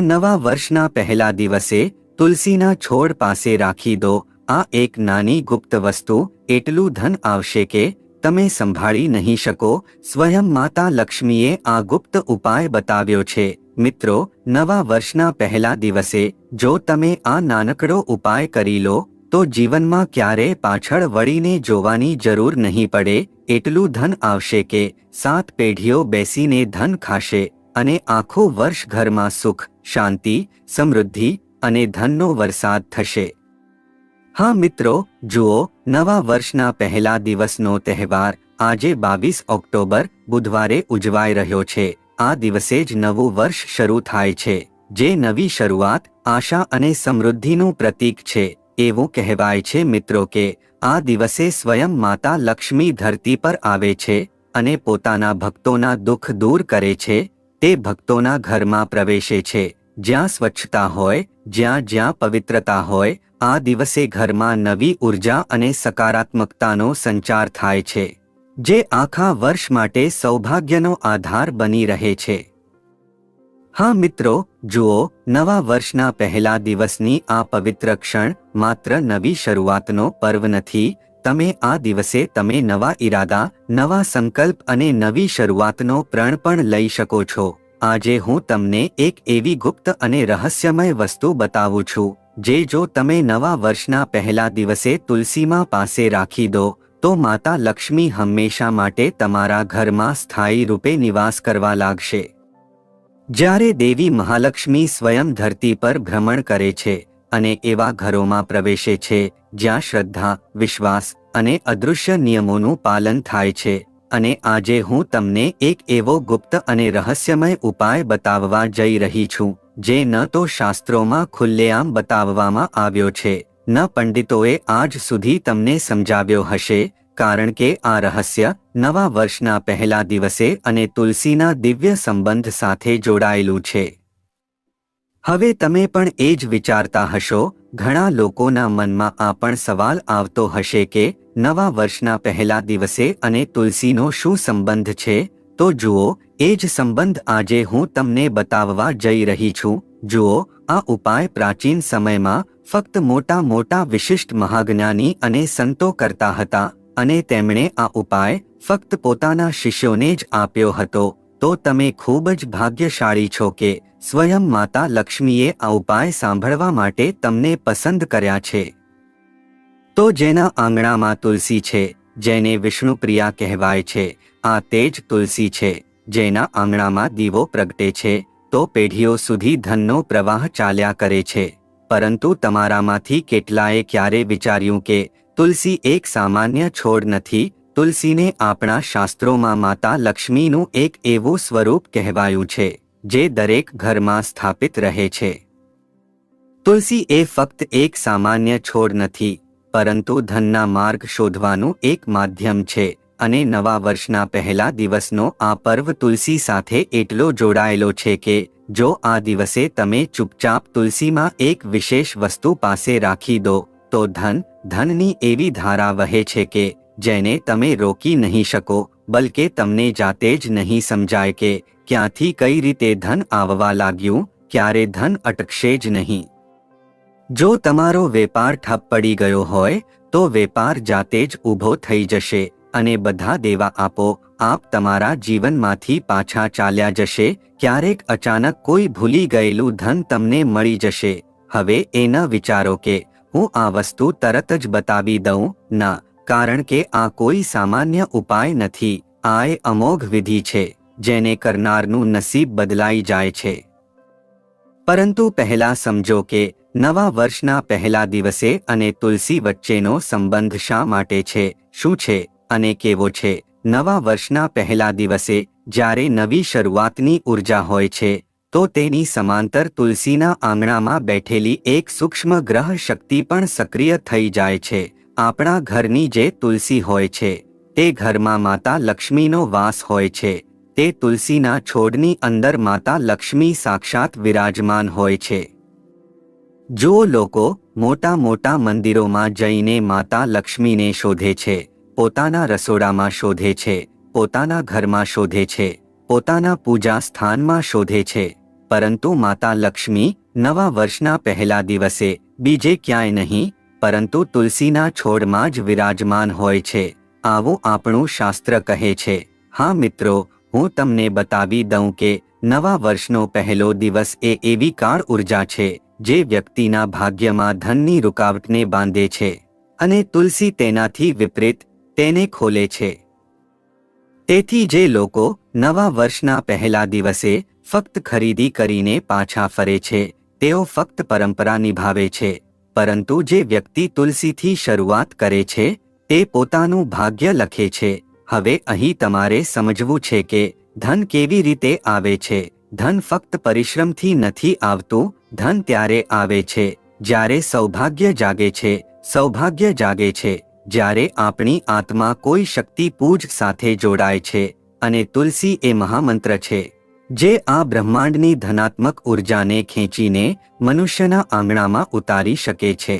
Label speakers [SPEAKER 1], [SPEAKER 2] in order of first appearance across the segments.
[SPEAKER 1] નવા વર્ષના પહેલા દિવસે તુલસીના છોડ પાસે રાખી દો આ એક નાની ગુપ્ત વસ્તુ. એટલું ધન આવશે કે તમે સંભાળી નહીં શકો. સ્વયં માતા લક્ષ્મીએ આ ગુપ્ત ઉપાય બતાવ્યો છે. મિત્રો, નવા વર્ષના પહેલા દિવસે જો તમે આ નાનકડો ઉપાય કરી લો તો જીવનમાં ક્યારેય પાછળ વળીને જોવાની જરૂર નહીં પડે. એટલું ધન આવશે કે 7 પેઢીઓ બેસીને ધન ખાશે અને આખું વર્ષ ઘરમાં સુખ, શાંતિ, સમૃદ્ધિ અને ધનનો વરસાદ થશે. હા મિત્રો, જુઓ, નવા વર્ષના પહેલા દિવસનો તહેવાર આજે 22 ઓક્ટોબર બુધવારે ઉજવાઈ રહ્યો છે. આ દિવસે જ નવું વર્ષ શરૂ થાય છે, જે નવી શરૂઆત, આશા અને સમૃદ્ધિનું પ્રતીક છે. એવું કહેવાય છે મિત્રો કે આ દિવસે સ્વયં માતા લક્ષ્મી ધરતી પર આવે છે અને પોતાના ભક્તોના દુઃખ દૂર કરે છે. તે ભક્તોના ઘરમાં પ્રવેશે છે. જ્યાં સ્વચ્છતા હોય, જ્યાં પવિત્રતા હોય, આ દિવસે ઘરમાં નવી ઉર્જા અને સકારાત્મકતાનો સંચાર થાય છે, જે આખા વર્ષ માટે સૌભાગ્યનો આધાર બની રહે છે. હા મિત્રો, જુઓ, નવા વર્ષના પહેલા દિવસની આ પવિત્ર ક્ષણ માત્ર નવી શરૂઆતનો પર્વ નથી. આ દિવસે તમે નવા ઈરાદા, નવા સંકલ્પ અને નવી શરૂઆતનો પ્રણ પણ લઈ શકો છો. આજે હું તમને એક એવી ગુપ્ત અને રહસ્યમય વસ્તુ બતાવું છું, જે જો તમે નવા વર્ષના પહેલા દિવસે તુલસીમાં પાસે રાખી દો તો માતા લક્ષ્મી હંમેશા માટે તમારા ઘરમાં સ્થાયી રૂપે નિવાસ કરવા લાગશે. જ્યારે દેવી મહાલક્ષ્મી સ્વયં ધરતી પર ભ્રમણ કરે છે અને એવા ઘરોમાં પ્રવેશે છે જ્યાં શ્રદ્ધા, વિશ્વાસ અને અદૃશ્ય નિયમોનું પાલન થાય છે. અને આજે હું તમને એક એવો ગુપ્ત અને રહસ્યમય ઉપાય બતાવવા જઈ રહી છું, જે ન તો શાસ્ત્રોમાં ખુલ્લેઆમ બતાવવામાં આવ્યો છે, ન પંડિતોએ આજ સુધી તમને સમજાવ્યો હશે, કારણ કે આ રહસ્ય નવા વર્ષના પહેલા દિવસે અને તુલસીના દિવ્ય સંબંધ સાથે જોડાયેલું છે. હવે તમે પણ એ જ વિચારતા હશો, ઘણા લોકોના મનમાં આ પણ સવાલ આવતો હશે કે નવા વર્ષના પહેલા દિવસે અને તુલસીનો શું સંબંધ છે? તો જુઓ, એ જ સંબંધ આજે હું તમને બતાવવા જઈ રહી છું. જુઓ, આ ઉપાય પ્રાચીન સમયમાં ફક્ત મોટા વિશિષ્ટ મહાજ્ઞાની અને સંતો કરતા હતા અને તેમણે આ ઉપાય ફક્ત પોતાના શિષ્યોને જ આપ્યો હતો. તો તમે ખૂબ જ ભાગ્યશાળી છો કે સ્વયં માતા લક્ષ્મીએ આ ઉપાય સાંભળવા માટે તમને પસંદ કર્યા છે. તો જેના આંગણામાં તુલસી છે, જેને વિષ્ણુપ્રિયા કહેવાય છે, આ તે જ તુલસી છે. જેના આંગણામાં દીવો પ્રગટે છે તો પેઢીઓ સુધી ધનનો પ્રવાહ ચાલ્યા કરે છે. પરંતુ તમારામાંથી કેટલાએ ક્યારે વિચાર્યું કે તુલસી એક સામાન્ય છોડ નથી? તુલસીને આપણા શાસ્ત્રોમાં માતા લક્ષ્મીનું એક એવું સ્વરૂપ કહેવાયું છે, જે દરેક ઘરમાં સ્થાપિત રહે છે. તુલસી એ ફક્ત એક સામાન્ય છોડ નથી, પરંતુ ધનના માર્ગ શોધવાનું એક માધ્યમ છે. અને નવા વર્ષના પહેલા દિવસનો આ પર્વ તુલસી સાથે એટલો જોડાયેલો છે કે જો આ દિવસે તમે ચૂપચાપ તુલસીમાં એક વિશેષ વસ્તુ પાસે રાખી દો તો ધનની એવી ધારા વહે છે કે જેને તમે રોકી નહીં શકો, બલકે તમને જાતે જ નહીં સમજાય કે ક્યાંથી કઈ રીતે ધન આવવા લાગ્યું. ક્યારે ધન અટકશે જ નહીં. જો તમારો વેપાર ઠપ પડી ગયો હોય તો વેપાર જાતે જ ઊભો થઈ જશે અને બધા દેવા આપોઆપ તમારા જીવનમાંથી પાછા ચાલ્યા જશે. ક્યારેક અચાનક કોઈ ભૂલી ગયેલું ધન તમને મળી જશે. હવે એ ન વિચારો કે હું આ વસ્તુ તરત જ બતાવી દઉં. ના, કારણ કે આ કોઈ સામાન્ય ઉપાય નથી. આ એ અમોઘ વિધિ છે, જેને કરનારનું નસીબ બદલાઈ જાય છે. પરંતુ પહેલા સમજો કે નવા વર્ષના પહેલા દિવસે અને તુલસી વચ્ચેનો સંબંધ શા માટે છે, શું છે અને કેવો છે. નવા વર્ષના પહેલા દિવસે જ્યારે નવી શરૂઆતની ઉર્જા હોય છે તો તેની સમાંતર તુલસીના આંગણામાં બેઠેલી એક સૂક્ષ્મ ગ્રહ શક્તિ પણ સક્રિય થઈ જાય છે. આપણા ઘરની જે તુલસી હોય છે તે ઘરમાં માતા લક્ષ્મીનો વાસ હોય છે. તે તુલસીના છોડની અંદર માતા લક્ષ્મી સાક્ષાત વિરાજમાન હોય છે. જો લોકો મોટા મંદિરોમાં જઈને માતા લક્ષ્મીને શોધે છે, પોતાના રસોડામાં શોધે છે, પોતાના ઘરમાં શોધે છે, પોતાના પૂજા સ્થાનમાં શોધે છે, પરંતુ માતા લક્ષ્મી નવા વર્ષના પહેલા દિવસે બીજે ક્યાંય નહીં પરંતુ તુલસીના છોડમાં જ વિરાજમાન હોય છે, આવું આપણું શાસ્ત્ર કહે છે. હા મિત્રો, હું તમને બતાવી દઉં કે નવા વર્ષનો પહેલો દિવસ એ એવી કાળ ઉર્જા છે જે વ્યક્તિના ભાગ્યમાં ધનની રૂકાવટને બાંધે છે અને તુલસી તેનાથી વિપરીત તેને ખોલે છે. તેથી જે લોકો નવા વર્ષના પહેલા દિવસે ફક્ત ખરીદી કરીને પાછા ફરે છે તેઓ ફક્ત પરંપરા નિભાવે છે, પરંતુ જે વ્યક્તિ તુલસીથી શરૂઆત કરે છે તે પોતાનું ભાગ્ય લખે છે. હવે અહીં તમારે સમજવું છે કે ધન કેવી રીતે આવે છે. ધન ફક્ત પરિશ્રમથી નથી આવતું, ધન ત્યારે આવે છે જ્યારે સૌભાગ્ય જાગે છે. સૌભાગ્ય જાગે છે જ્યારે આપણી આત્મા કોઈ શક્તિ પૂજ સાથે જોડાય છે, અને તુલસી એ મહામંત્ર છે જે આ બ્રહ્માંડની ધનાત્મક ઉર્જાને ખેંચીને મનુષ્યના આંગણામાં ઉતારી શકે છે.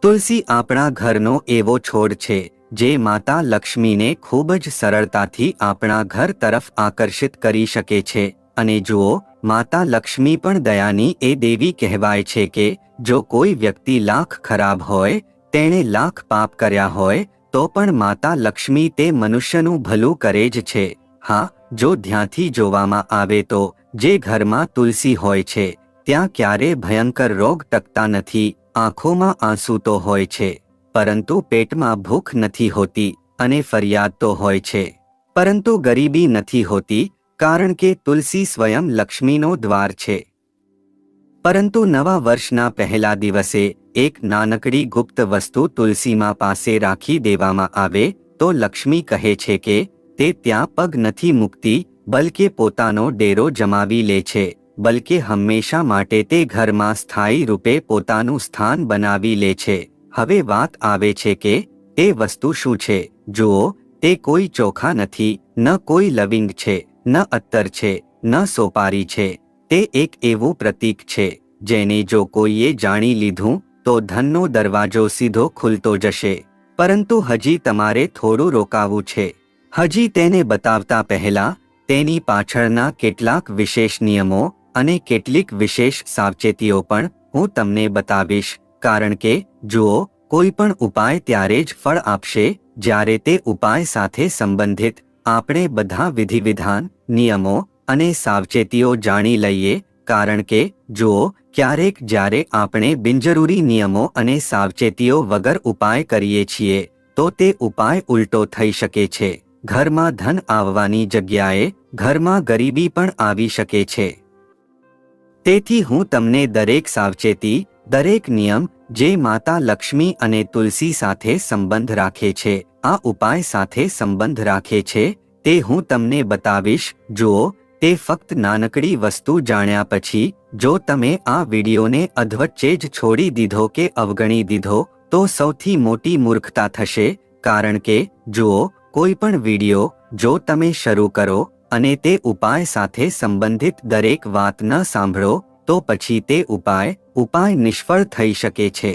[SPEAKER 1] તુલસી આપણા ઘરનો એવો છોડ છે જે માતા લક્ષ્મીને ખૂબ જ સરળતાથી આપણા ઘર તરફ આકર્ષિત કરી શકે છે. અને જુઓ, માતા લક્ષ્મી પણ દયાની એ દેવી કહેવાય છે કે જો કોઈ વ્યક્તિ લાખ ખરાબ હોય, તેણે લાખ પાપ કર્યા હોય, તો પણ માતા લક્ષ્મી તે મનુષ્યનું ભલું કરે જ છે. હા, જો ધ્યાનથી જોવામાં આવે તો જે ઘરમાં તુલસી હોય છે ત્યાં ક્યારે ભયંકર રોગ ટકતા નથી. આંખોમાં આંસુ તો હોય છે, પરંતુ પેટમાં ભૂખ નથી હોતી, અને ફરિયાદ તો હોય છે, પરંતુ ગરીબી નથી હોતી, કારણ કે તુલસી સ્વયં લક્ષ્મીનો દ્વાર છે. પરંતુ નવા વર્ષના પહેલા દિવસે એક નાનકડી ગુપ્ત વસ્તુ તુલસીમાં પાસે રાખી દેવામાં આવે તો લક્ષ્મી કહે છે કે તે ત્યાં પગ નથી મૂકતી, બલકે પોતાનો ડેરો જમાવી લે છે, બલકે હંમેશા માટે તે ઘરમાં સ્થાયી રૂપે પોતાનું સ્થાન બનાવી લે છે. હવે વાત આવે છે કે તે વસ્તુ શું છે. જુઓ, તે કોઈ ચોખા નથી, ન કોઈ લવિંગ છે, ન અત્તર છે, ન સોપારી છે. તે એક એવું પ્રતીક છે જેને જો કોઈએ જાણી લીધું તો ધનનો દરવાજો સીધો ખુલતો જશે. પરંતુ હજી તમારે થોડું રોકાવું છે. હજી તેને બતાવતા પહેલા તેની પાછળના કેટલાક વિશેષ નિયમો અને કેટલીક વિશેષ સાવચેતીઓ પણ હું તમને બતાવીશ, કારણ કે જુઓ, કોઈ પણ ઉપાય ત્યારે જ ફળ આપશે જ્યારે તે ઉપાય સાથે સંબંધિત આપણે બધા વિધિવિધાન, નિયમો અને સાવચેતીઓ જાણી લઈએ. કારણ કે જુઓ, ક્યારેક જ્યારે આપણે બિનજરૂરી નિયમો અને સાવચેતીઓ વગર ઉપાય કરીએ છીએ તો તે ઉપાય ઉલટો થઈ શકે છે. ઘરમાં ધન આવવાની જગ્યાએ ઘરમાં ગરીબી પણ આવી શકે છે. તેથી હું તમને દરેક સાવચેતી, દરેક નિયમ જે માતા લક્ષ્મી અને તુલસી સાથે સંબંધ રાખે છે, આ ઉપાય સાથે સંબંધ રાખે છે, તે હું તમને બતાવીશ. જુઓ, તે ફક્ત નાનકડી વસ્તુ જાણ્યા પછી જો તમે આ વિડીયોને અધવચ્ચે જ છોડી દીધો કે અવગણી દીધો તો સૌથી મોટી મૂર્ખતા થશે. કારણ કે જુઓ, કોઈ પણ વિડીયો જો તમે શરૂ કરો અને તે ઉપાય સાથે સંબંધિત દરેક વાત ન સાંભળો તો પછી તે ઉપાય નિષ્ફળ થઈ શકે છે.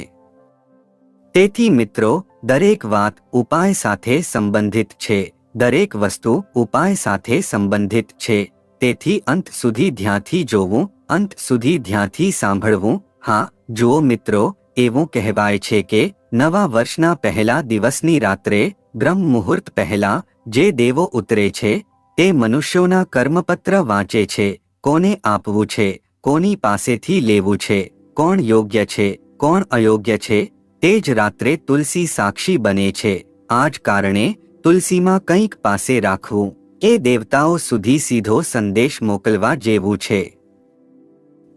[SPEAKER 1] તેથી મિત્રો, દરેક વાત ઉપાય સાથે સંબંધિત છે, દરેક વસ્તુ ઉપાય સાથે સંબંધિત છે. તેથી અંત સુધી ધ્યાનથી જોવું, અંત સુધી ધ્યાનથી સાંભળવું. હા, જુઓ મિત્રો, એવું કહેવાય છે કે નવા વર્ષના પહેલા દિવસની રાત્રે બ્રહ્મ મુહૂર્ત પહેલા જે દેવો ઉતરે છે તે મનુષ્યોના કર્મપત્ર વાંચે છે, કોને આપવું છે, કોની પાસેથી લેવું છે, કોણ યોગ્ય છે, કોણ અયોગ્ય છે. તે જ રાત્રે તુલસી સાક્ષી બને છે. આ જ કારણે તુલસીમાં કંઈક પાસે રાખવું એ દેવતાઓ સુધી સીધો સંદેશ મોકલવા જેવું છે.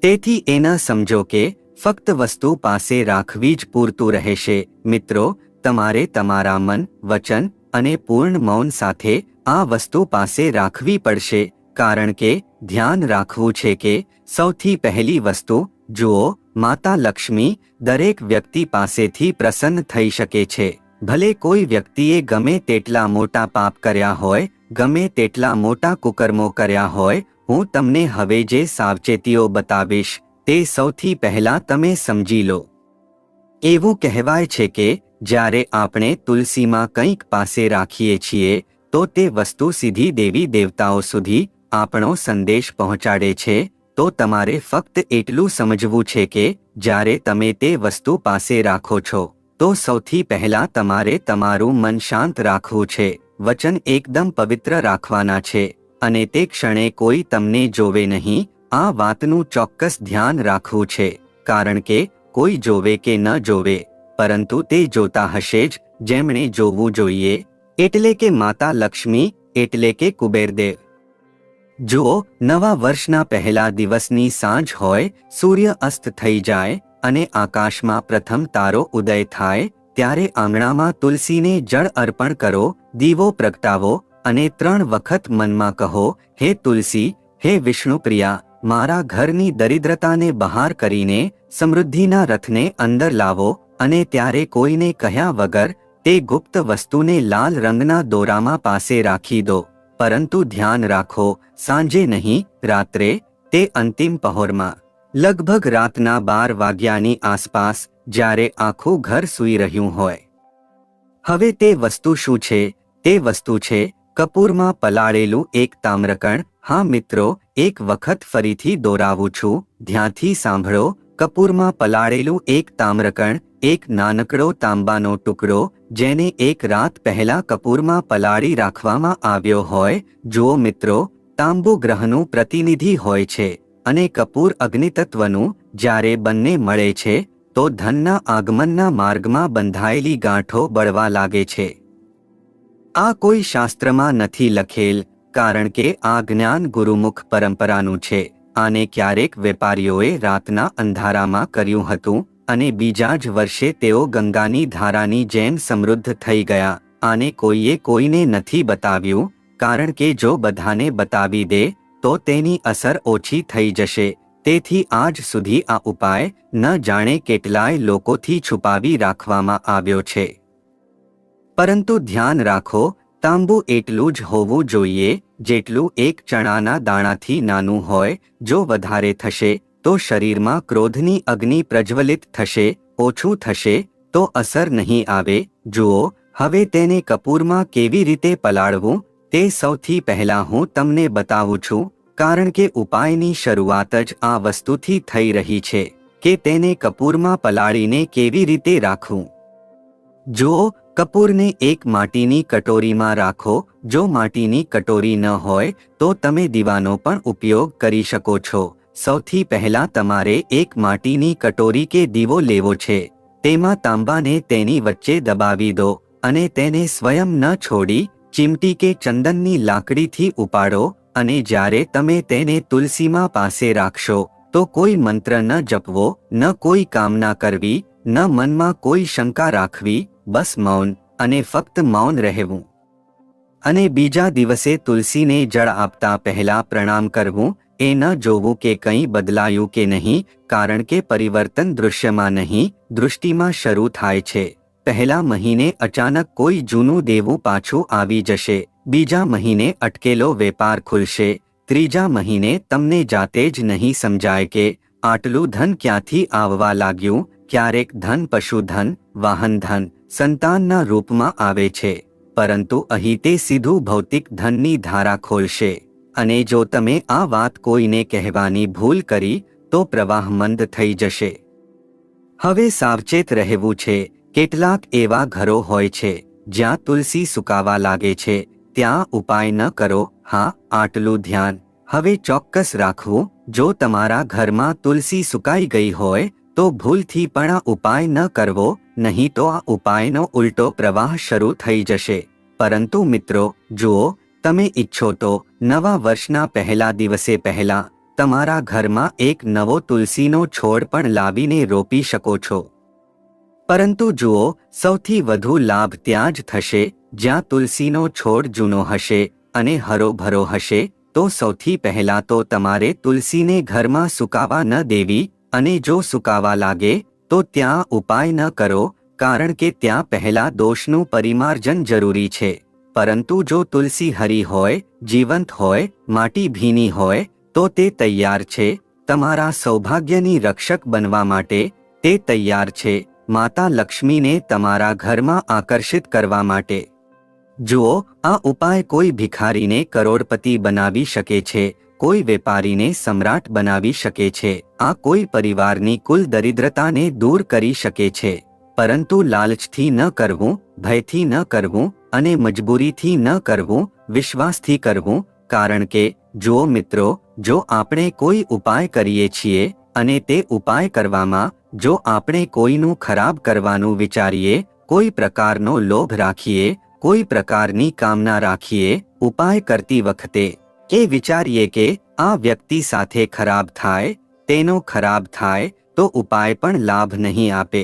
[SPEAKER 1] તેથી એના સમજો કે ફક્ત વસ્તુ પાસે રાખવી જ પૂરતું રહેશે. મિત્રો, તમારે તમારા મન, વચન અને પૂર્ણ મૌન સાથે આ વસ્તુ પાસે રાખવી પડશે, કારણ કે ધ્યાન રાખવું છે કે સૌથી પહેલી વસ્તુ, જુઓ, માતા લક્ષ્મી દરેક વ્યક્તિ પાસેથી પ્રસન્ન થઈ શકે છે. ભલે કોઈ વ્યક્તિએ ગમે તેટલા મોટા પાપ કર્યા હોય, ગમે તેટલા મોટા કુકર્મો કર્યા હોય, હું તમને હવે જે સાવચેતીઓ બતાવીશ તે સૌથી પહેલા તમે સમજી લો. એવું કહેવાય છે કે જ્યારે આપણે તુલસીમાં કંઈક પાસે રાખીએ છીએ તો તે વસ્તુ સીધી દેવી દેવતાઓ સુધી આપણો સંદેશ પહોંચાડે છે, તો તમારે ફક્ત એટલું સમજવું છે કે જ્યારે તમે તે વસ્તુ પાસે રાખો છો તો સૌથી પહેલા તમારે તમારું મન શાંત રાખવું છે, વચન એકદમ પવિત્ર રાખવાના છે અને તે ક્ષણે કોઈ તમને જોવે નહીં, આ વાતનું ચોક્કસ ધ્યાન રાખવું છે, કારણ કે કોઈ જોવે કે ન જોવે પરંતુ તે જોતા હશે જ જેમણે જોવું જોઈએ, એટલે કે માતા લક્ષ્મી, એટલે કે કુબેરદેવ. જુઓ, નવા વર્ષના પહેલા દિવસની સાંજ હોય, સૂર્ય અસ્ત થઈ જાય અને આકાશમાં પ્રથમ તારો ઉદય થાય ત્યારે આંગણામાં તુલસીને જળ અર્પણ કરો, દીવો પ્રગટાવો અને 3 વખત મનમાં કહો, હે તુલસી, હે વિષ્ણુપ્રિયા, મારા ઘરની દરિદ્રતાને બહાર કરીને સમૃદ્ધિના રથને અંદર લાવો. અને ત્યારે કોઈને કહ્યા વગર તે ગુપ્ત વસ્તુને લાલ રંગના દોરામાં પાસે રાખી દો, પરંતુ ધ્યાન રાખો, સાંજે નહીં, રાત્રે, તે અંતિમ પહોરમાં, લગભગ રાતના 12 વાગ્યાની આસપાસ, જ્યારે આખું ઘર સૂઈ રહ્યું હોય. હવે તે વસ્તુ શું છે? તે વસ્તુ છે કપૂરમાં પલાળેલું એક તામ્રકણ. હા મિત્રો, એક વખત ફરીથી દોરાવું છું, ધ્યાનથી સાંભળો. કપૂરમાં પલાળેલું એક તામ્રકણ, એક નાનકડો તાંબાનો ટુકડો જેને એક રાત પહેલા કપૂરમાં પલાળી રાખવામાં આવ્યો હોય. જુઓ મિત્રો, તાંબુ ગ્રહનું પ્રતિનિધિ હોય છે અને કપૂર અગ્નિતત્વનું. જ્યારે બંને મળે છે તો ધનના આગમનના માર્ગમાં બંધાયેલી ગાંઠો બળવા લાગે છે. આ કોઈ શાસ્ત્રમાં નથી લખેલ, કારણ કે આ જ્ઞાન ગુરુમુખ પરંપરાનું છે. આને ક્યારેક વેપારીઓએ રાતના અંધારામાં કર્યું હતું અને બીજા જ વર્ષે તેઓ ગંગાની ધારાની જેમ સમૃદ્ધ થઈ ગયા. આને કોઈએ કોઈને નથી બતાવ્યું, કારણ કે જો બધાને બતાવી દે તો તેની અસર ઓછી થઈ જશે. તેથી આજ સુધી આ ઉપાય ન જાણે કેટલાય લોકોથી છુપાવી રાખવામાં આવ્યો છે. પરંતુ ધ્યાન રાખો, તાંબુ એટલું જ હોવું જોઈએ જેટલું એક ચણાના દાણાથી નાનું હોય. જો વધારે થશે તો શરીરમાં ક્રોધની અગ્નિ પ્રજ્વલિત થશે, ઓછું થશે તો અસર નહીં આવે. જુઓ, હવે તેને કપૂરમાં કેવી રીતે પલાળવું તે સૌથી પહેલા હું તમને બતાવું છું, કારણ કે ઉપાયની શરૂઆત જ આ વસ્તુથી થઈ રહી છે કે તેને કપૂરમાં પલાળીને કેવી રીતે રાખવું. જુઓ, કપૂરને એક માટીની કટોરીમાં રાખો. જો માટીની કટોરી ન હોય તો તમે દીવાનો પણ ઉપયોગ કરી શકો છો. સૌથી પહેલા તમારે એક માટીની કટોરી કે દીવો લેવો છે. તેમાં તાંબાને તેની વચ્ચે દબાવી દો અને તેને સ્વયં ન છોડી ચીમટી કે ચંદનની લાકડીથી ઉપાડો. અને જ્યારે તમે તેને તુલસીમાં પાસે રાખશો તો કોઈ મંત્ર ન જપવો, ન કોઈ કામના કરવી, ન મનમાં કોઈ શંકા રાખવી, બસ મૌન અને ફક્ત મૌન રહેવું. અને બીજા દિવસે તુલસીને જળ આપતા પહેલા પ્રણામ કરવું. એ ન જોવું કે કંઈ બદલાયું કે નહીં, કારણ કે પરિવર્તન દૃશ્યમાં નહીં, દૃષ્ટિમાં શરૂ થાય છે. પહેલા મહિને અચાનક કોઈ જૂનું દેવું પાછું આવી જશે, બીજા મહિને અટકેલો વેપાર ખુલશે, ત્રીજા મહિને તમને જાતે જ નહીં સમજાય કે આટલું ધન ક્યાંથી આવવા લાગ્યું. ક્યારેક ધન પશુધન, વાહનધન, સંતાનના રૂપમાં આવે છે, પરંતુ અહીં તે સીધું ભૌતિક ધનની ધારા ખોલશે. અને જો તમે આ વાત કોઈને કહેવાની ભૂલ કરી તો પ્રવાહ મંદ થઈ જશે. હવે સાવચેત રહેવું છે. કેટલાક એવા ઘરો હોય છે જ્યાં તુલસી સુકાવા લાગે છે, ત્યાં ઉપાય ન કરો. હા, આટલું ધ્યાન હવે ચોક્કસ રાખવું. જો તમારા ઘરમાં તુલસી સુકાઈ ગઈ હોય તો ભૂલથી પણ આ ઉપાય ન કરવો, નહીં તો આ ઉપાયનો ઉલટો પ્રવાહ શરૂ થઈ જશે. પરંતુ મિત્રો, જુઓ, તમે ઈચ્છો તો નવા વર્ષના પહેલા દિવસે પહેલા તમારા ઘરમાં એક નવો તુલસીનો છોડ પણ લાવીને રોપી શકો છો. પરંતુ જુઓ, સૌથી વધુ લાભ ત્યાં જ થશે જ્યાં તુલસીનો છોડ જૂનો હશે અને હરોભરો હશે. તો સૌથી પહેલા તો તમારે તુલસીને ઘરમાં સુકાવા ન દેવી, અને જો સુકાવા લાગે તો ત્યાં ઉપાય ન કરો, કારણ કે ત્યાં પહેલા દોષનું પરિમાર્જન જરૂરી છે. પરંતુ જો તુલસી હરી હોય, જીવંત હોય, માટી ભીની હોય તો તે તૈયાર છે તમારા સૌભાગ્યની રક્ષક બનવા માટે. તે તૈયાર છે માતા લક્ષ્મીને તમારા ઘરમાં આકર્ષિત કરવા માટે. જુઓ, આ ઉપાય કોઈ ભિખારીને કરોડપતિ બનાવી શકે છે, કોઈ વેપારીને સમ્રાટ બનાવી શકે છે, આ કોઈ પરિવારની કુલ દરિદ્રતાને દૂર કરી શકે છે. પરંતુ લાલચથી ન કરવું, ભયથી ન કરવું અને મજબૂરીથી ન કરવું, વિશ્વાસથી કરવું. કારણ કે જુઓ મિત્રો, જો આપણે કોઈ ઉપાય કરીએ છીએ અને તે ઉપાય કરવામાં જો આપણે કોઈનું ખરાબ કરવાનું વિચારીએ, કોઈ પ્રકારનો લોભ રાખીએ, કોઈ પ્રકારની કામના રાખીએ, ઉપાય કરતી વખતે કે વિચારીએ કે આ વ્યક્તિ સાથે ખરાબ થાય, તેનો ખરાબ થાય, તો ઉપાય પણ લાભ નહીં આપે.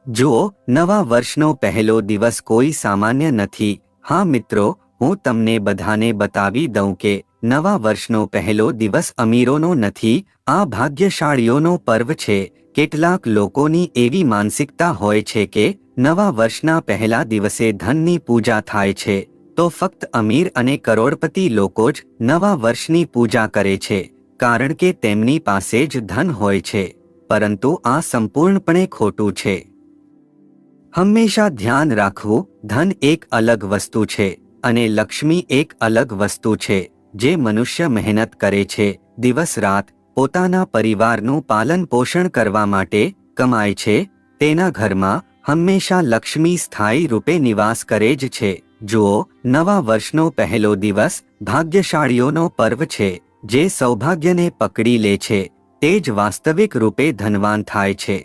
[SPEAKER 1] જુઓ, નવા વર્ષનો પહેલો દિવસ કોઈ સામાન્ય નથી. હા મિત્રો, હું તમને બધાને બતાવી દઉં કે નવા વર્ષનો પહેલો દિવસ અમીરોનો નથી, આ ભાગ્યશાળીઓનો પર્વ છે. કેટલાક લોકોની એવી માનસિકતા હોય છે કે નવા વર્ષના પહેલા દિવસે ધનની પૂજા થાય છે, તો ફક્ત અમીર અને કરોડપતિ લોકો જ નવા વર્ષની પૂજા કરે છે, કારણ કે તેમની પાસે જ ધન હોય છે. પરંતુ આ સંપૂર્ણપણે ખોટું છે. હંમેશા ધ્યાન રાખવું, ધન એક અલગ વસ્તુ છે અને લક્ષ્મી એક અલગ વસ્તુ છે. જે મનુષ્ય મહેનત કરે છે, દિવસ રાત પોતાના પરિવારનું પાલન પોષણ કરવા માટે કમાય છે, તેના ઘરમાં હંમેશા લક્ષ્મી સ્થાયી રૂપે નિવાસ કરે જ છે. જુઓ, નવા વર્ષનો પહેલો દિવસ ભાગ્યશાળીઓનો પર્વ છે. જે સૌભાગ્યને પકડી લે છે તે જ વાસ્તવિક રૂપે ધનવાન થાય છે.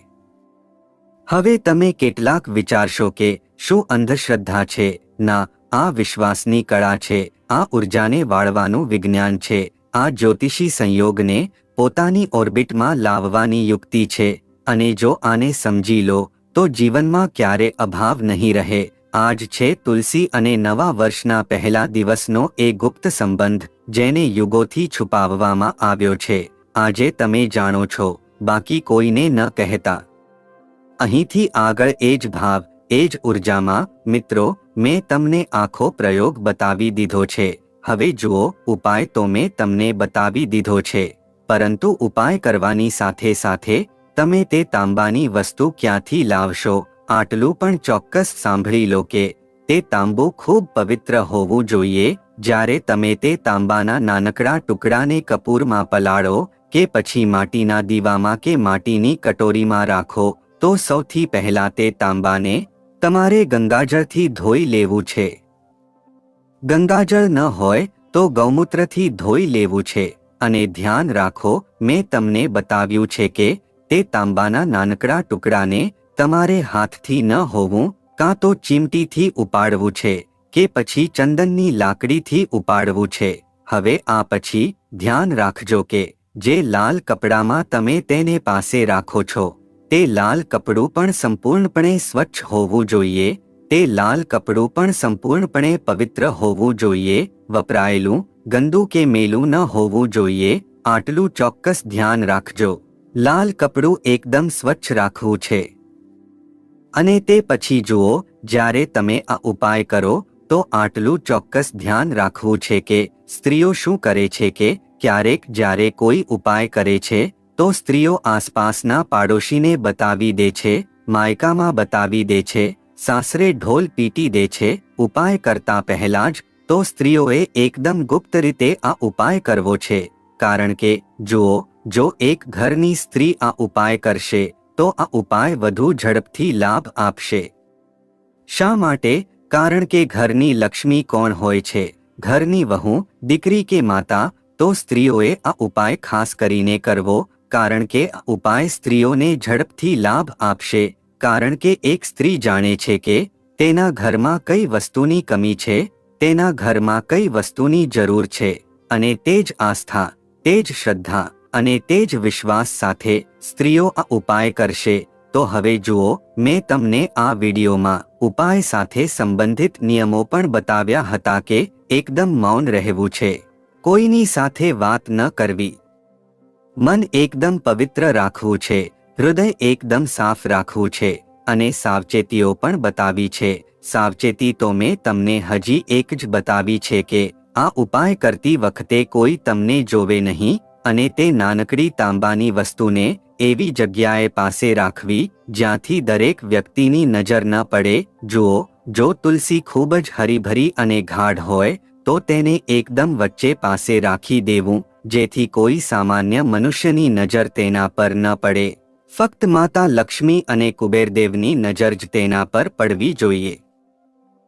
[SPEAKER 1] હવે તમે કેટલાક વિચારશો કે શું અંધશ્રદ્ધા છે? ના, આ વિશ્વાસની કળા છે, આ ઉર્જાને વાળવાનું વિજ્ઞાન છે, આ જ્યોતિષી સંયોગને પોતાની ઓર્બિટમાં લાવવાની યુક્તિ છે. અને જો આને સમજી લો તો જીવનમાં ક્યારે અભાવ નહીં રહે. આજ છે તુલસી અને નવા વર્ષના પહેલા દિવસનો એ ગુપ્ત સંબંધ જેને યુગોથી છુપાવવામાં આવ્યો છે. આજે તમે જાણો છો, બાકી કોઈને ન કહેતા. અહીંથી આગળ એ જ ભાવ, એ જ ઉર્જામાં. મિત્રો, મેં તમને આખો પ્રયોગ બતાવી દીધો છે. હવે જુઓ, ઉપાય તો મેં તમને બતાવી દીધો છે, પરંતુ ઉપાય કરવાની સાથે સાથે તમે તે તાંબાની વસ્તુ ક્યાંથી લાવશો? આટલું પણ ચોક્કસ સાંભળી લો કે તે તાંબુ ખૂબ પવિત્ર હોવું જોઈએ. જ્યારે તમે તે તાંબાના નાનકડા ટુકડાને કપૂરમાં પલાળો કે પછી માટીના દીવામાં કે માટીની કટોરીમાં રાખો, તો સૌથી પહેલા તે તાંબાને તમારે ગંગાજળથી ધોઈ લેવું છે. ગંગાજળ ન હોય તો ગૌમૂત્રથી ધોઈ લેવું છે. અને ધ્યાન રાખો, મેં તમને બતાવ્યું છે કે તે તાંબાના નાનકડા ટુકડાને તમારે હાથથી ન હોવું, કાં તો ચીમટીથી ઉપાડવું છે કે પછી ચંદનની લાકડીથી ઉપાડવું છે. હવે આ પછી ધ્યાન રાખજો કે જે લાલ કપડામાં તમે તેને પાસે રાખો છો, તે લાલ કપડું પણ સંપૂર્ણપણે સ્વચ્છ હોવું જોઈએ. તે લાલ કપડું પણ સંપૂર્ણપણે પવિત્ર હોવું જોઈએ. વપરાયેલું, ગંદુ કે મેલું ન હોવું જોઈએ. આટલું ચોક્કસ ધ્યાન રાખજો. લાલ કપડું એકદમ સ્વચ્છ રાખવું છે. અને તે પછી જુઓ, જ્યારે તમે આ ઉપાય કરો તો આટલું ચોક્કસ ધ્યાન રાખવું છે કે સ્ત્રીઓ શું કરે છે કે ક્યારેક જ્યારે કોઈ ઉપાય કરે છે તો સ્ત્રીઓ આસપાસના પાડોશીને બતાવી દે છે, માયકામાં બતાવી દે છે, સાસરે ઢોલ પીટી દે છે. ઉપાય કરતા પહેલા જ તો સ્ત્રીઓએ એકદમ ગુપ્ત રીતે આ ઉપાય કરવો છે. કારણ કે જુઓ, જો એક ઘરની સ્ત્રી આ ઉપાય કરશે તો આ ઉપાય વધુ ઝડપથી લાભ આપશે. શા માટે? કારણ કે ઘરની લક્ષ્મી કોણ હોય છે? ઘરની વહુ, દીકરી કે માતા. તો સ્ત્રીઓએ આ ઉપાય ખાસ કરીને કરવો, કારણ કે આ ઉપાય સ્ત્રીઓને ઝડપથી લાભ આપશે. કારણ કે એક સ્ત્રી જાણે છે કે તેના ઘરમાં કઈ વસ્તુની કમી છે, તેના ઘરમાં કઈ વસ્તુની જરૂર છે, અને તે જ આસ્થા, તે જ શ્રદ્ધા અને તે જ વિશ્વાસ સાથે સ્ત્રીઓ આ ઉપાય કરશે. તો હવે જુઓ, મેં તમને આ વિડીયોમાં ઉપાય સાથે સંબંધિત નિયમો પણ બતાવ્યા હતા કે એકદમ મૌન રહેવું છે, કોઈની સાથે વાત ન કરવી, મન એકદમ પવિત્ર રાખવું છે, હૃદય એકદમ સાફ રાખવું છે, અને સાવચેતીઓ પણ બતાવી છે. સાવચેતી તો મેં તમને હજી એક જ બતાવી છે કે આ ઉપાય કરતી વખતે કોઈ તમને જોવે નહીં, અને તે નાનકડી તાંબાની વસ્તુને એવી જગ્યાએ પાસે રાખવી જ્યાંથી દરેક વ્યક્તિની નજર ન પડે. જુઓ, જો તુલસી ખૂબ જ હરીભરી અને ગાઢ હોય તો તેને એકદમ વચ્ચે પાસે રાખી દેવું, જેથી કોઈ સામાન્ય મનુષ્યની નજર તેના પર ન પડે. ફક્ત માતા લક્ષ્મી અને કુબેરદેવની નજર જ તેના પર પડવી જોઈએ.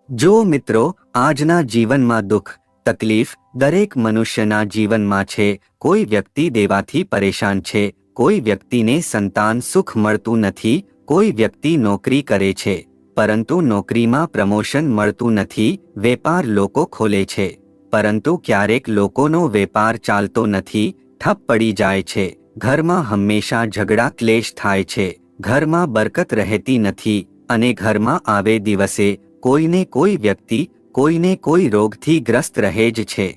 [SPEAKER 1] જો મિત્રો, આજના જીવનમાં દુઃખ તકલીફ દરેક મનુષ્યના જીવનમાં છે. કોઈ વ્યક્તિ દેવાથી પરેશાન છે, કોઈ વ્યક્તિને સંતાન સુખ મળતું નથી, કોઈ વ્યક્તિ નોકરી કરે છે પરંતુ નોકરીમાં પ્રમોશન મળતું નથી, વેપાર લોકો ખોલે છે પરંતુ ક્યારેક લોકોનો વેપાર ચાલતો નથી, ઠપ પડી જાય છે, ઘરમાં હંમેશા ઝઘડા ક્લેશ થાય છે, ઘરમાં બરકત રહેતી નથી અને ઘરમાં આવે દિવસે કોઈને કોઈ વ્યક્તિ કોઈને કોઈ રોગથી ગ્રસ્ત રહે જ છે.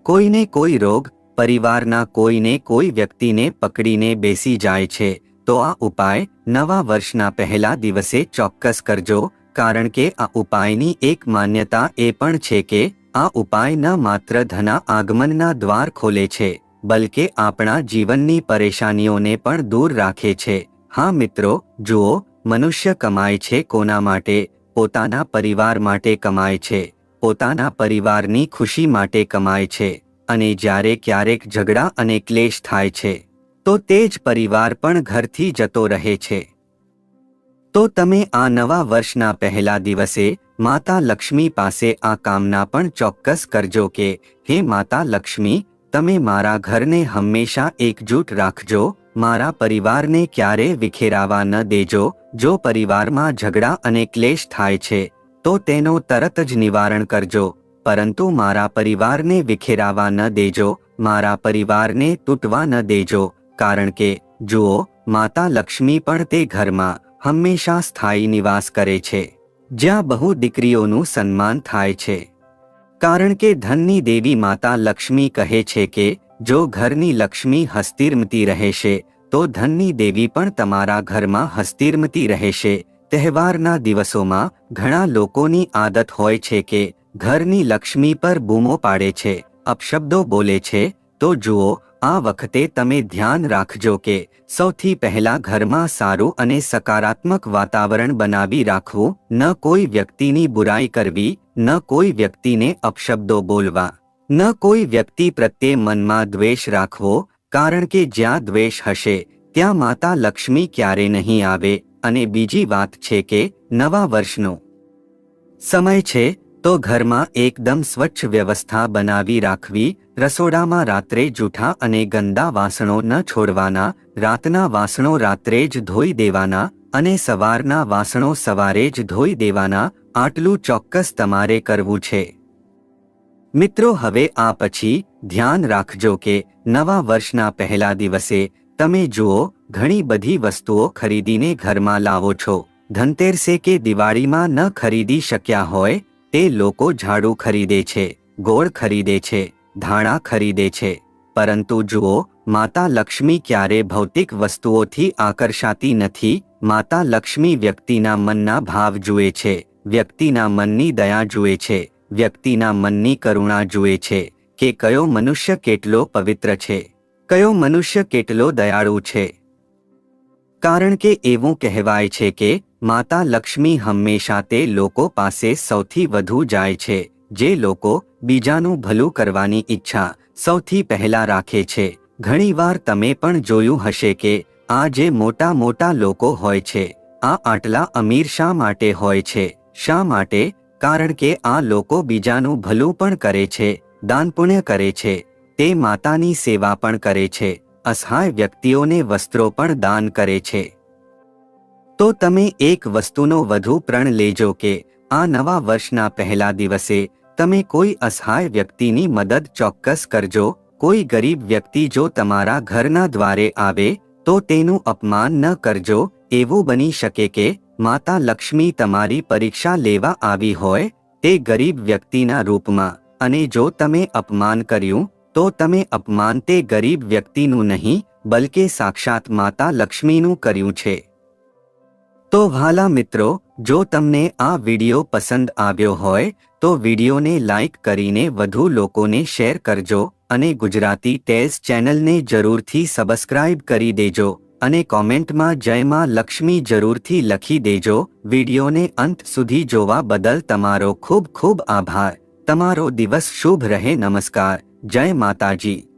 [SPEAKER 1] કોઈને કોઈ રોગ પરિવારના કોઈને કોઈ વ્યક્તિને પકડીને બેસી જાય છે. તો આ ઉપાય નવા વર્ષના પહેલા દિવસે ચોક્કસ કરજો, કારણ કે આ ઉપાયની એક માન્યતા એ પણ છે કે આ ઉપાય ન માત્ર ધના આગમનના દ્વાર ખોલે છે, બલકે આપણા જીવનની પરેશાનીઓને પણ દૂર રાખે છે. હા મિત્રો, જુઓ, મનુષ્ય કમાય છે કોના માટે? પોતાના પરિવાર માટે કમાય છે, પોતાના પરિવારની ખુશી માટે કમાય છે. અને જ્યારે ક્યારેક ઝઘડા અને ક્લેશ થાય છે તો તે જ પરિવાર પણ ઘરથી જતો રહે છે. તો તમે આ નવા વર્ષના પહેલા દિવસે માતા લક્ષ્મી પાસે આ કામના પણ ચોક્કસ કરજો કે હે માતા લક્ષ્મી, તમે મારા ઘરને હંમેશા એકજૂટ રાખજો, મારા પરિવારને ક્યારે વિખેરાવા ન દેજો. જો પરિવારમાં ઝઘડા અને ક્લેશ થાય છે તો તેનો તરત જ નિવારણ કરજો, પરંતુ મારા પરિવારને વિખેરાવા ન દેજો, મારા પરિવારને તૂટવા ન દેજો. કારણ કે જુઓ, માતા લક્ષ્મી પણ તે ઘરમાં હંમેશા સ્થાયી નિવાસ કરે છે જ્યાં બહુ દીકરીઓનું સન્માન થાય છે. કારણ કે ધનની દેવી માતા લક્ષ્મી કહે છે કે જો ઘરની લક્ષ્મી હસ્તિર્મતી રહેશે તો ધનની દેવી પણ તમારા ઘરમાં હસ્તિર્મતી રહેશે. તહેવારના દિવસોમાં ઘણા લોકોની આદત હોય છે કે ઘરની લક્ષ્મી પર બૂમો પાડે છે, અપશબ્દો બોલે છે. તો જુઓ, આ વખતે તમે ધ્યાન રાખજો કે સૌથી પહેલા ઘરમાં સારું અને સકારાત્મક વાતાવરણ બનાવી રાખવું, ન કોઈ વ્યક્તિની બુરાઈ કરવી, ન કોઈ વ્યક્તિને અપશબ્દો બોલવા, ન કોઈ વ્યક્તિ પ્રત્યે મનમાં દ્વેષ રાખવો, કારણ કે જ્યાં દ્વેષ હશે ત્યાં માતા લક્ષ્મી ક્યારે નહીં આવે. અને બીજી વાત છે કે નવા વર્ષનો સમય છે તો ઘરમાં એકદમ સ્વચ્છ વ્યવસ્થા બનાવી રાખવી. રસોડામાં રાત્રે જૂઠા અને ગંદા વાસણો ન છોડવાના, રાતના વાસણો રાત્રે જ ધોઈ દેવાના અને સવારના વાસણો સવારે જ ધોઈ દેવાના. આટલું ચોક્કસ તમારે કરવું છે. મિત્રો, હવે આ પછી ધ્યાન રાખજો કે નવા વર્ષના પહેલા દિવસે તમે જુઓ, ઘણી બધી વસ્તુઓ ખરીદીને ઘરમાં લાવો છો. ધનતેરસે કે દિવાળીમાં ન ખરીદી શક્યા હોય તે લોકો ઝાડુ ખરીદે છે, ગોળ ખરીદે છે, ધાણા ખરીદે છે. પરંતુ જુઓ, માતા લક્ષ્મી ક્યારે ભૌતિક વસ્તુઓથી આકર્ષાતી નથી. માતા લક્ષ્મી વ્યક્તિના મનના ભાવ જુએ છે, વ્યક્તિના મનની દયા જુએ છે, વ્યક્તિના મનની કરુણા જુએ છે કે કયો મનુષ્ય કેટલો પવિત્ર છે, કયો મનુષ્ય કેટલો દયાળુ છે. કારણ કે એવું કહેવાય છે કે માતા લક્ષ્મી હંમેશા તે લોકો પાસે સૌથી વધુ જાય છે જે લોકો બીજાનું ભલું કરવાની ઈચ્છા સૌથી પહેલા રાખે છે. ઘણીવાર તમે પણ જોયું હશે કે આ જે મોટા મોટા લોકો હોય છે, આ આટલા અમીર શા માટે હોય છે? શા માટે? કારણ કે આ લોકો બીજાનું ભલું પણ કરે છે, દાન પુણ્ય કરે છે, તે માતાની સેવા પણ કરે છે, અસહાય વ્યક્તિઓને વસ્ત્રો પણ દાન કરે છે. તો તમે એક વસ્તુનો વધુ પ્રણ લેજો કે આ નવા વર્ષના પહેલા દિવસે તમે કોઈ અસહાય વ્યક્તિની મદદ ચોક્કસ કરજો. કોઈ ગરીબ વ્યક્તિ જો તમારા ઘરના દ્વારે આવે તો તેનું અપમાન ન કરજો. એવું બની શકે કે માતા લક્ષ્મી તમારી પરીક્ષા લેવા આવી હોય તે ગરીબ વ્યક્તિના રૂપમાં, અને જો તમે અપમાન કર્યું તો તમે અપમાન તે ગરીબ વ્યક્તિનું નહીં બલકે સાક્ષાત માતા લક્ષ્મીનું કર્યું છે. તો વહાલા મિત્રો, જો તમને આ વિડિયો પસંદ આવ્યો હોય તો વિડિયોને લાઈક કરીને વધુ લોકોને શેર કરજો અને ગુજરાતી ટેઝ ચેનલને જરૂરથી સબસ્ક્રાઇબ કરી દેજો અને કોમેન્ટમાં જય માં લક્ષ્મી જરૂરથી લખી દેજો. વિડિયોને અંત સુધી જોવા બદલ તમારો ખૂબ ખૂબ આભાર. તમારો દિવસ શુભ રહે. નમસ્કાર. જય માતાજી.